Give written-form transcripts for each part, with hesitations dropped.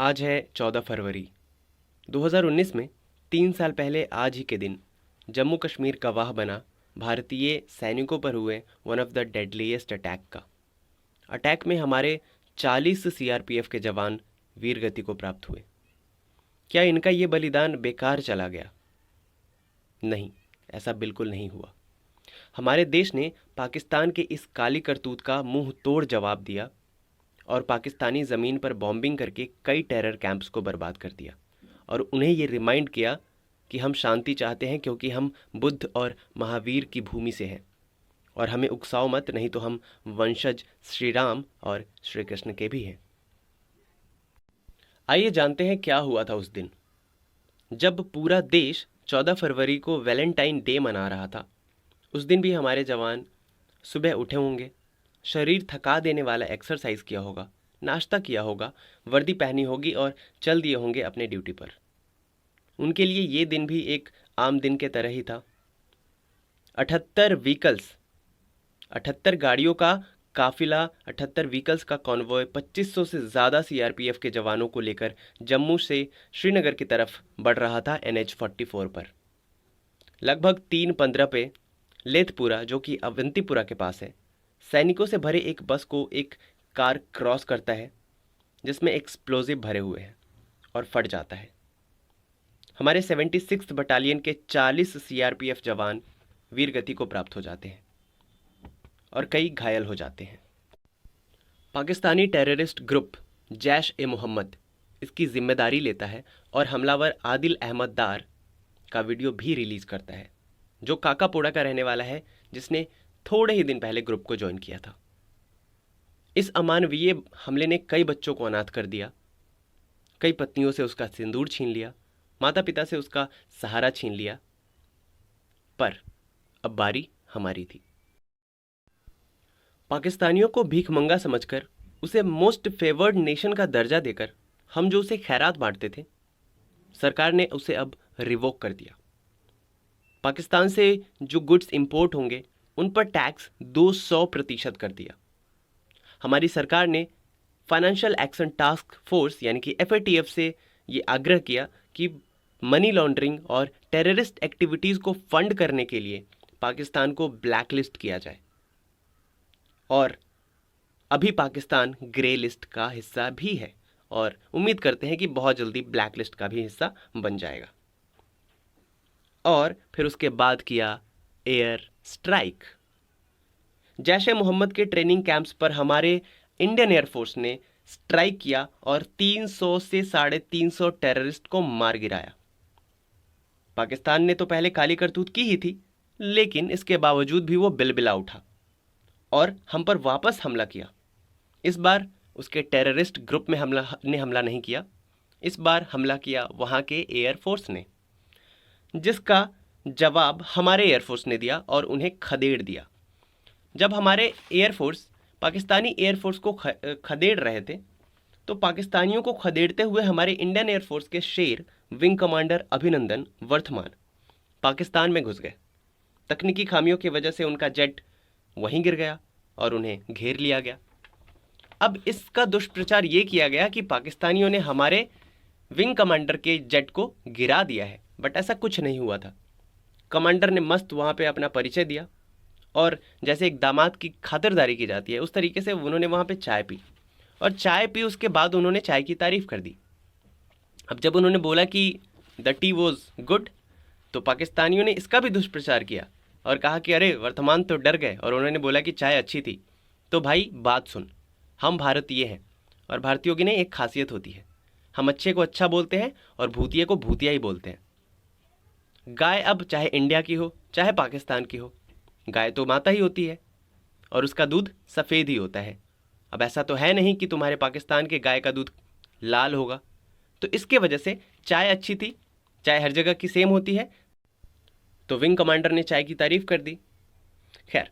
आज है 14 फरवरी 2019 में 3 साल पहले आज ही के दिन जम्मू कश्मीर गवाह बना भारतीय सैनिकों पर हुए one of the deadliest attack का। अटैक में हमारे 40 सीआरपीएफ के जवान वीरगति को प्राप्त हुए। क्या इनका ये बलिदान बेकार चला गया? नहीं, ऐसा बिल्कुल नहीं हुआ। हमारे देश ने पाकिस्तान के इस काली करतूत का मुंह तोड़ जवाब दिया और पाकिस्तानी ज़मीन पर बॉम्बिंग करके कई टेरर कैंप्स को बर्बाद कर दिया और उन्हें ये रिमाइंड किया कि हम शांति चाहते हैं क्योंकि हम बुद्ध और महावीर की भूमि से हैं और हमें उकसाओ मत, नहीं तो हम वंशज श्री राम और श्री कृष्ण के भी हैं। आइए जानते हैं क्या हुआ था उस दिन जब पूरा देश 14 फरवरी को वैलेंटाइन डे मना रहा था। उस दिन भी हमारे जवान सुबह उठे होंगे, शरीर थका देने वाला एक्सरसाइज किया होगा, नाश्ता किया होगा, वर्दी पहनी होगी और चल दिए होंगे अपने ड्यूटी पर। उनके लिए ये दिन भी एक आम दिन के तरह ही था। 78 गाड़ियों का काफिला, 78 व्हीकल्स का कॉन्वॉय 2500 से ज़्यादा सीआरपीएफ के जवानों को लेकर जम्मू से श्रीनगर की तरफ बढ़ रहा था NH-44 पर। लगभग 3:15 पे लेथपुरा, जो कि अवंतीपुरा के पास है, सैनिकों से भरे एक बस को एक कार क्रॉस करता है जिसमें एक्सप्लोजिव भरे हुए हैं और फट जाता है। हमारे 76 बटालियन के 40 सीआरपीएफ जवान वीरगति को प्राप्त हो जाते हैं और कई घायल हो जाते हैं। पाकिस्तानी टेररिस्ट ग्रुप जैश-ए-मोहम्मद इसकी जिम्मेदारी लेता है और हमलावर आदिल अहमद दार का वीडियो भी रिलीज करता है, जो काकापोड़ा का रहने वाला है, जिसने थोड़े ही दिन पहले ग्रुप को ज्वाइन किया था। इस अमानवीय हमले ने कई बच्चों को अनाथ कर दिया, कई पत्नियों से उसका सिंदूर छीन लिया, माता पिता से उसका सहारा छीन लिया। पर अब बारी हमारी थी। पाकिस्तानियों को भीखमंगा समझकर, उसे मोस्ट फेवर्ड नेशन का दर्जा देकर हम जो उसे खैरात बांटते थे, सरकार ने उसे अब रिवोक कर दिया। पाकिस्तान से जो गुड्स इंपोर्ट होंगे उन पर टैक्स 200% कर दिया। हमारी सरकार ने फाइनेंशियल एक्शन टास्क फोर्स यानी कि FATF से ये आग्रह किया कि मनी लॉन्ड्रिंग और टेररिस्ट एक्टिविटीज़ को फंड करने के लिए पाकिस्तान को ब्लैकलिस्ट किया जाए और अभी पाकिस्तान ग्रे लिस्ट का हिस्सा भी है और उम्मीद करते हैं कि बहुत जल्दी ब्लैक लिस्ट का भी हिस्सा बन जाएगा। और फिर उसके बाद किया एयर स्ट्राइक। जैश-ए-मोहम्मद के ट्रेनिंग कैंप्स पर हमारे इंडियन एयरफोर्स ने स्ट्राइक किया और 300 से 350 टेररिस्ट को मार गिराया। पाकिस्तान ने तो पहले काली करतूत की ही थी, लेकिन इसके बावजूद भी वो बिलबिला उठा और हम पर वापस हमला किया। इस बार उसके टेररिस्ट ग्रुप में हमला नहीं किया, इस बार हमला किया वहाँ के एयरफोर्स ने, जिसका जवाब हमारे एयरफोर्स ने दिया और उन्हें खदेड़ दिया। जब हमारे एयरफोर्स पाकिस्तानी एयरफोर्स को खदेड़ रहे थे, तो पाकिस्तानियों को खदेड़ते हुए हमारे इंडियन एयरफोर्स के शेर विंग कमांडर अभिनंदन वर्धमान पाकिस्तान में घुस गए। तकनीकी खामियों की वजह से उनका जेट वहीं गिर गया और उन्हें घेर लिया गया। अब इसका दुष्प्रचार ये किया गया कि पाकिस्तानियों ने हमारे विंग कमांडर के जेट को गिरा दिया है, बट ऐसा कुछ नहीं हुआ था। कमांडर ने मस्त वहाँ पे अपना परिचय दिया और जैसे एक दामाद की खातिरदारी की जाती है, उस तरीके से उन्होंने वहाँ पे चाय पी और चाय पी उसके बाद उन्होंने चाय की तारीफ़ कर दी। अब जब उन्होंने बोला कि द टी वॉज गुड, तो पाकिस्तानियों ने इसका भी दुष्प्रचार किया और कहा कि अरे वर्तमान तो डर गए और उन्होंने बोला कि चाय अच्छी थी। तो भाई बात सुन, हम भारतीय हैं और भारतीयों की ना एक खासियत होती है, हम अच्छे को अच्छा बोलते हैं और भूतिये को भूतिया ही बोलते हैं। गाय अब चाहे इंडिया की हो चाहे पाकिस्तान की हो, गाय तो माता ही होती है और उसका दूध सफ़ेद ही होता है। अब ऐसा तो है नहीं कि तुम्हारे पाकिस्तान के गाय का दूध लाल होगा। तो इसके वजह से चाय अच्छी थी, चाय हर जगह की सेम होती है, तो विंग कमांडर ने चाय की तारीफ़ कर दी। खैर,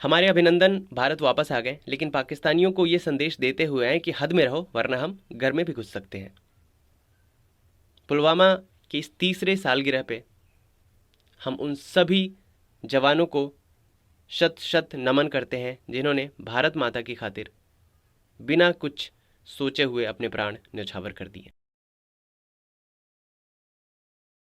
हमारे अभिनंदन भारत वापस आ गए, लेकिन पाकिस्तानियों को ये संदेश देते हुए आए कि हद में रहो वरना हम घर में भी घुस सकते हैं। पुलवामा की इस तीसरे सालगिरह पे हम उन सभी जवानों को शत शत नमन करते हैं जिन्होंने भारत माता की खातिर बिना कुछ सोचे हुए अपने प्राण न्यौछावर कर दिए।